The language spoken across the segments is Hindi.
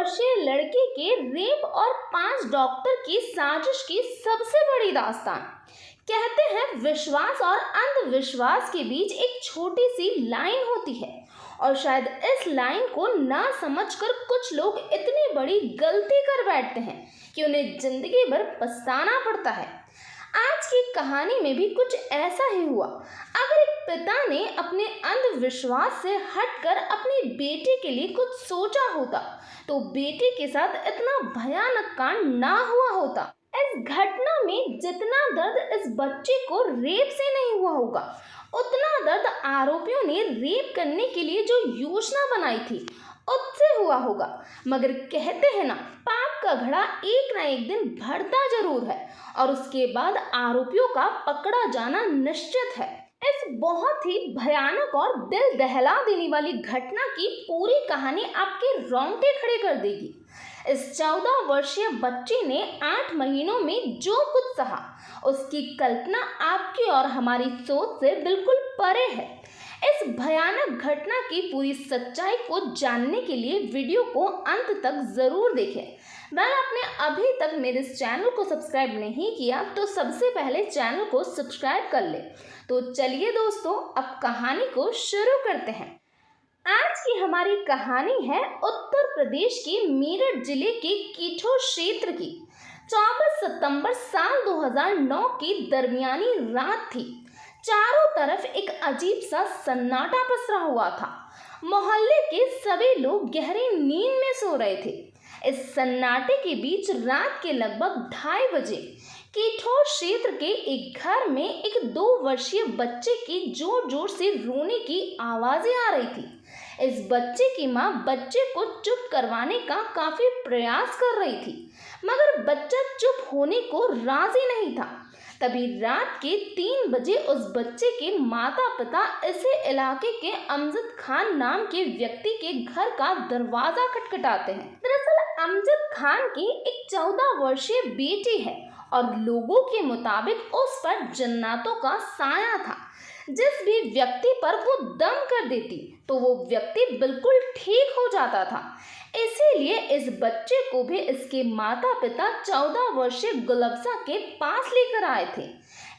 वर्षीय लड़के के रेप और 5 डॉक्टर की साजिश की सबसे बड़ी दास्तान। कहते हैं विश्वास और अंधविश्वास के बीच एक छोटी सी लाइन होती है और शायद इस लाइन को ना समझकर कुछ लोग इतनी बड़ी गलती कर बैठते हैं कि उन्हें जिंदगी भर पछताना पड़ता है। आज की कहानी में भी कुछ ऐसा ही हुआ। अगर एक पिता ने अपने अंधविश्वास से हटकर अपनी बेटी के लिए कुछ सोचा होता तो बेटी के साथ इतना भयानक कांड ना हुआ होता। इस घटना में जितना दर्द इस बच्चे को रेप से नहीं हुआ होगा, उतना दर्द आरोपियों ने रेप करने के लिए जो योजना बनाई थी उससे हुआ होगा। मगर कहते हैं ना, पाप का घड़ा एक ना एक दिन भरता जरूर है और उसके बाद आरोपियों का पकड़ा जाना निश्चित है। इस बहुत ही भयानक और दिल दहला देने वाली घटना की पूरी कहानी आपके रोंगटे खड़े कर देगी। इस 14 वर्षीय बच्चे ने 8 महीनों में जो कुछ सहा, उसकी कल्पना आपकी और हमारी सोच से बिल्कुल परे है। इस भयानक घटना की पूरी सच्चाई को जानने के लिए वीडियो को अंत तक जरूर देखें। अगर आपने अभी तक मेरे इस चैनल को सब्सक्राइब नहीं किया तो सबसे पहले चैनल को सब्सक्राइब कर ले। तो चलिए दोस्तों, अब कहानी को शुरू करते हैं। आज की हमारी कहानी है उत्तर प्रदेश के मेरठ जिले के कीठोर क्षेत्र की। 24 सितंबर साल 2009 की दरमियानी रात थी। चारों तरफ एक अजीब सा सन्नाटा पसरा हुआ था। मोहल्ले के सभी लोग गहरी नींद में सो रहे थे। इस सन्नाटे के बीच रात के लगभग 2:30 बजे कीठोर क्षेत्र के एक घर में एक 2 वर्षीय बच्चे की जोर जोर से रोने की आवाजें आ रही थी। इस बच्चे की मां बच्चे को चुप करवाने का काफी प्रयास कर रही थी, मगर बच्चा चुप होने को राजी नहीं था। तभी रात के 3 बजे उस बच्चे के माता पिता इसी इलाके के अमजद खान नाम के व्यक्ति के घर का दरवाजा खटखटाते हैं। दरअसल अमजद खान की एक 14 वर्षीय बेटी है और लोगों के मुताबिक उस पर जन्नातों का साया था। जिस भी व्यक्ति पर वो दम कर देती तो वो व्यक्ति बिल्कुल ठीक हो जाता था। इसीलिए इस बच्चे को भी इसके माता पिता 14 वर्षीय गुलफ्जा के पास लेकर आए थे।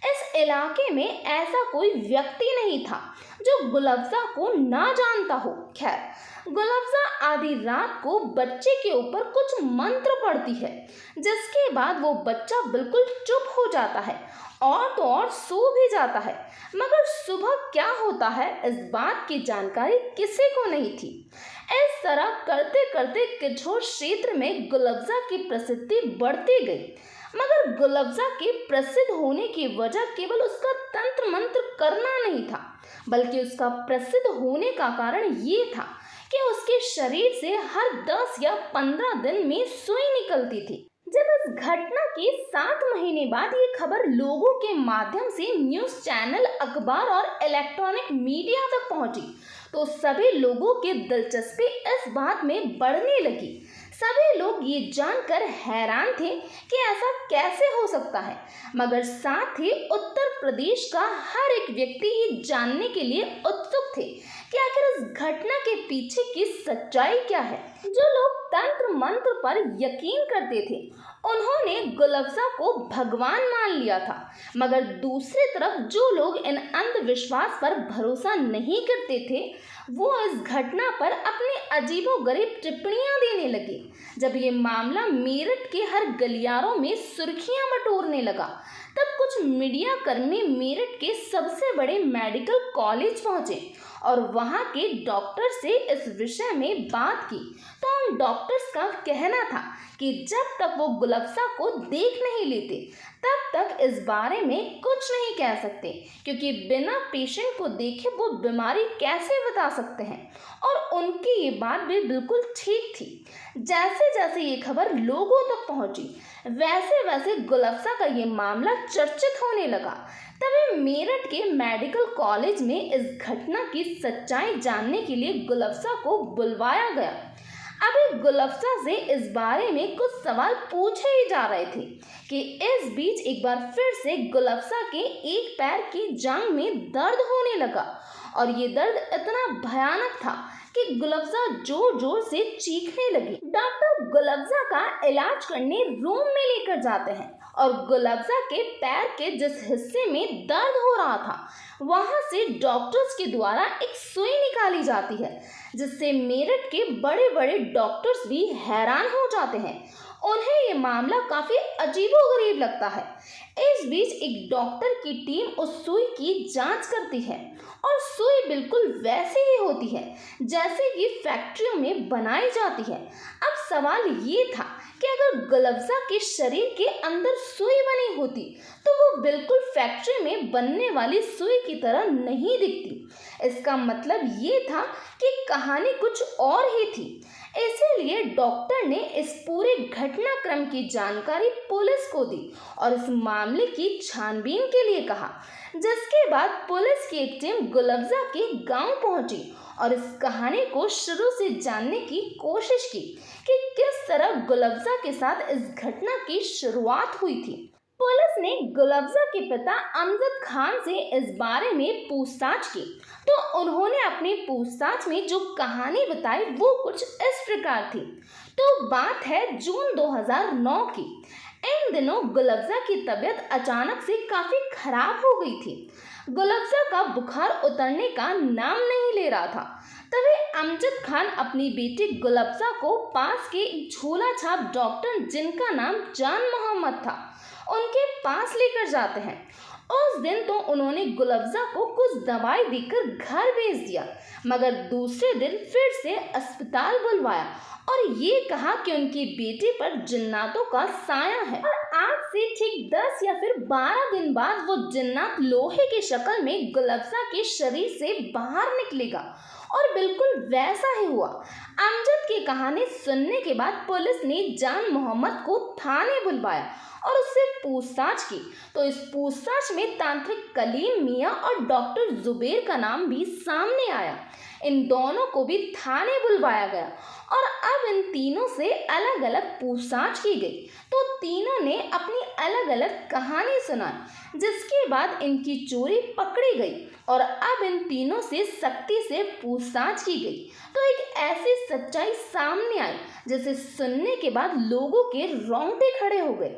इस इलाके में ऐसा कोई व्यक्ति नहीं था जो गुलफ्जा को ना जानता हो। खैर, गुलफ्जा आधी रात को बच्चे के ऊपर कुछ मंत्र पढ़ती है, जिसके बाद वो बच्चा बिल्कुल चुप हो जाता है और तो और सो भी जाता है। मगर सुबह क्या होता है इस बात की जानकारी किसी को नहीं थी। इस तरह करते करते कीठोर क्षेत्र में गुलफ्जा की प्रसिद्धि बढ़ती गई। मगर गुलफ्जा के प्रसिद्ध होने की वजह केवल उसका तंत्र मंत्र करना नहीं था, बल्कि उसका प्रसिद्ध होने का कारण ये था कि उसके शरीर से हर 10 या 15 दिन में सुई निकलती थी। जब इस घटना के 7 महीने बाद ये खबर लोगों के माध्यम से न्यूज़ चैनल, अखबार और इलेक्ट्रॉनिक मीडिया तक पहुंची तो सभी लोगों की दिलचस्पी इस बात में बढ़ने लगी। सभी लोग ये जानकर हैरान थे कि ऐसा कैसे हो सकता है, मगर साथ ही उत्तर प्रदेश का हर एक व्यक्ति ये जानने के लिए उत्सुक थे कि आखिर इस घटना के पीछे की सच्चाई क्या है। जो लोग तंत्र मंत्र पर यकीन करते थे उन्होंने गुलफ्जा को भगवान मान लिया था, मगर दूसरी तरफ जो लोग इन अंधविश्वास पर भरोसा नहीं करते थे वो इस घटना पर अपनी अजीबोगरीब टिप्पणियां देने लगे। जब ये मामला मेरठ के हर गलियारों में सुर्खियां बटोरने लगा तब कुछ मीडिया कर्मी मेरठ के सबसे बड़े मेडिकल कॉलेज पहुंचे और वहां के डॉक्टर से इस विषय में बात की तो उन डॉक्टर्स का कहना था कि जब तक वो गुलफ्जा को देख नहीं लेते तब तक इस बारे में कुछ नहीं कह सकते, क्योंकि बिना पेशेंट को देखे वो बीमारी कैसे बता सकते हैं। और उनकी ये बात भी बिल्कुल ठीक थी। जैसे जैसे ये खबर लोगों तक पहुंची वैसे वैसे गुलफ्जा का ये मामला चर्चित होने लगा। तभी मेरठ के मेडिकल कॉलेज में इस घटना की सच्चाई जानने के लिए गुलफ्जा को बुलवाया गया। अभी गुलफ्जा से इस बारे में कुछ सवाल पूछे ही जा रहे थे कि इस बीच एक बार फिर से गुलफ्जा के एक पैर की जांघ में दर्द होने लगा और ये दर्द इतना भयानक था कि गुलफ्जा जोर जोर से चीखने लगी। डॉक्टर गुलफ्जा का इलाज करने रूम में लेकर जाते हैं और गुलफ्जा के पैर के जिस हिस्से में दर्द हो रहा था वहां से डॉक्टर्स के द्वारा एक सुई निकाली जाती है, जिससे मेरठ के बड़े बड़े डॉक्टर्स भी हैरान हो जाते हैं। उन्हें ये मामला काफी अजीबोगरीब लगता है। इस बीच एक डॉक्टर की टीम उस सुई की जांच करती है और सुई बिल्कुल वैसे ही होती है जैसे कि फैक्ट्रियों में बनाई जाती है। अब सवाल ये था कि अगर गुलफ्जा के शरीर के अंदर सुई बनी होती तो वो बिल्कुल फैक्ट्री में बनने वाली सुई की तरह नहीं दिखती। इसका मतलब ये था कि कहानी कुछ और ही थी। इसीलिए डॉक्टर ने इस पूरे घटनाक्रम की जानकारी पुलिस को दी और इस मामले की छानबीन के लिए कहा, जिसके बाद पुलिस की एक टीम गुलफ्जा के गांव पहुंची और इस कहानी को शुरू से जानने की कोशिश की कि किस तरह गुलफ्जा के साथ इस घटना की शुरुआत हुई थी। पुलिस ने गुलफ्जा के पिता अमजद खान से इस बारे में पूछताछ की तो उन्होंने अपनी पूछताछ में जो कहानी बताई वो कुछ इस प्रकार थी। तो बात है जून 2009 की। इन दिनों गुलफ्जा की तबीयत अचानक से काफी खराब हो गई थी। गुलफ्जा का बुखार उतरने का नाम नहीं ले रहा था। तभी अमजद खान अपनी बेटी गुलफ्जा को पास के झोला छाप डॉक्टर, जिनका नाम जान मोहम्मद था, उनके पास लेकर जाते हैं। उस दिन तो उन्होंने गुलफ्जा को कुछ दवाई देकर घर भेज दिया, मगर दूसरे दिन फिर से अस्पताल बुलवाया और ये कहा कि उनकी बेटी पर जिन्नातों का साया है और आज से ठीक 10 या फिर 12 दिन बाद वो जिन्नात लोहे की शक्ल में गुलफ्जा के शरीर से बाहर निकलेगा। और बिल्कुल वैसा ही हुआ। अमजद की कहानी सुनने के बाद पुलिस ने जान मोहम्मद को थाने बुलवाया और उससे पूछताछ की। तो इस पूछताछ में तांत्रिक कलीम मियां और डॉक्टर जुबैर का नाम भी सामने आया। इन दोनों को भी थाने बुलवाया गया और अब इन तीनों से अलग अलग पूछताछ की गई। तो तीनों ने अपनी अलग अलग कहानी सुनाई, जिसके बाद इनकी चोरी पकड़ी गई और अब इन तीनों से सख्ती से पूछताछ की गई। तो एक ऐसी सच्चाई सामने आई जिसे सुनने के बाद लोगों के रोंगटे खड़े हो गए।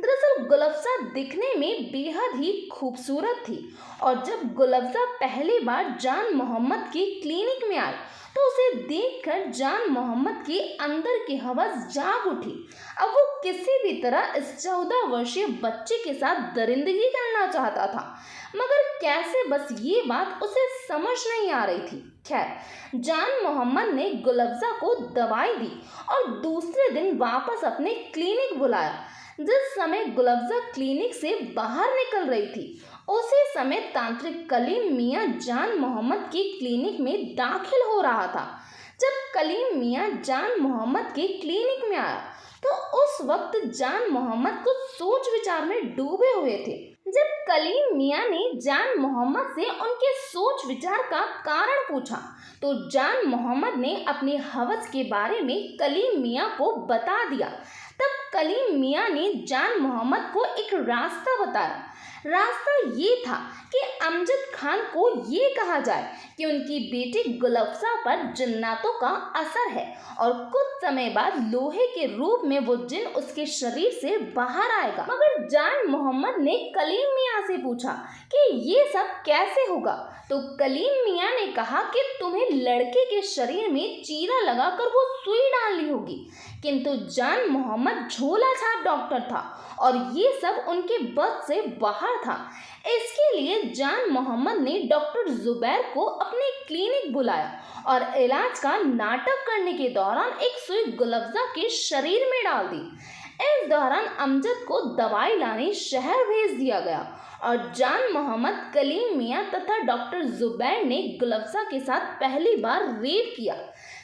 दरअसल गुलफ्जा दिखने में बेहद ही खूबसूरत थी और जब गुलफ्जा पहली बार जान मोहम्मद की क्लिनिक में आई तो उसे देखकर जान मोहम्मद के अंदर की हवस जाग उठी। अब वो किसी भी तरह इस 14 वर्षीय बच्चे के साथ दरिंदगी करना चाहता था, मगर कैसे, बस ये बात उसे समझ नहीं आ रही थी। खैर, जान मोहम्मद ने गुलफ्जा को दवाई दी और दूसरे दिन वापस अपने क्लिनिक बुलाया। जिस समय गुलफ्जा क्लिनिक से बाहर निकल रही थी उसी समय तांत्रिक कलीम मियां जान मोहम्मद की क्लिनिक में दाखिल हो रहा था। जब कलीम मियां जान मोहम्मद के क्लिनिक में आया तो उस वक्त जान मोहम्मद कुछ सोच विचार में डूबे हुए थे। जब कलीम मियां ने जान मोहम्मद से उनके सोच विचार का कारण पूछा तो जान मोहम्मद ने अपनी हवस के बारे में कलीम मियां को बता दिया। तब कलीम मियां ने जान मोहम्मद को एक रास्ता बताया। रास्ता ये था कि अमजद खान को ये कहा जाए कि उनकी बेटी गुलफ्जा पर जिन्नातों का असर है और कुछ समय बाद लोहे के रूप में वो जिन उसके शरीर से बाहर आएगा। मगर जान मोहम्मद ने कलीम मियां से पूछा कि ये सब कैसे होगा, तो कलीम मियां ने कहा कि तुम्हें लड़के के शरीर में चीरा लगाकर वो सुई डालनी होगी। किंतु जान मोहम्मद झोला छाप डॉक्टर था और ये सब उनके बस से बाहर था। इसके लिए जान मोहम्मद ने डॉक्टर जुबैर को अपने क्लिनिक बुलाया और इलाज का नाटक करने के दौरान एक सुई गुलफ्जा के शरीर में डाल दी। इस दौरान अमजद को दवाई लाने शहर भेज दिया गया और जान मोहम्मद, कलीम मियां तथा डॉक्टर जुबैर ने गुलफ्जा के साथ पहली बार रेप किया,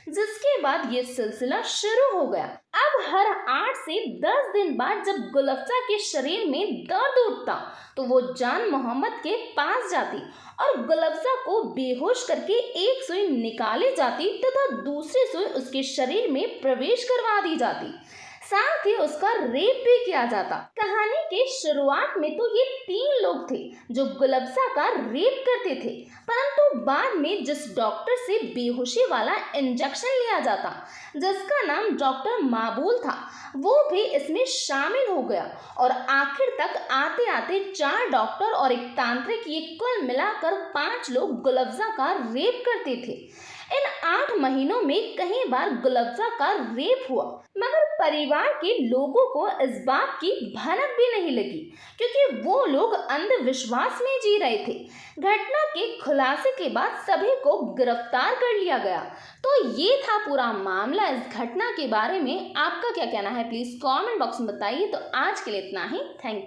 जिसके बाद ये सिलसिला शुरू हो गया। अब हर 8 से 10 दिन बाद जब गुलफ्जा के शरीर में दर्द उठता तो वो जान मोहम्मद के पास जाती और गुलफ्जा को बेहोश करके एक सुई निकाली जाती तथा दूसरी सुई उसके शरीर में प्रवेश करवा दी जाती। साथ ही उसका रेप भी किया जाता। कहानी के शुरुआत में तो ये 3 लोग थे जो गुलब्जा का रेप करते थे, परंतु बाद में जिस डॉक्टर से बेहोशी वाला इंजेक्शन लिया जाता, जिसका नाम डॉक्टर माबूल था, वो भी इसमें शामिल हो गया और आखिर तक आते आते 4 डॉक्टर और एक तांत्रिक, ये कुल मिलाकर 5 लोग गुलब्जा का रेप करते थे। इन 8 महीनों में कई बार गुलब्जा का रेप हुआ, मगर परिवार के लोगों को इस बात की भनक भी नहीं लगी, क्योंकि वो लोग अंधविश्वास में जी रहे थे। घटना के खुलासे के बाद सभी को गिरफ्तार कर लिया गया। तो ये था पूरा मामला। इस घटना के बारे में आपका क्या कहना है, प्लीज कमेंट बॉक्स में बताइए। तो आज के लिए इतना ही। Thank you.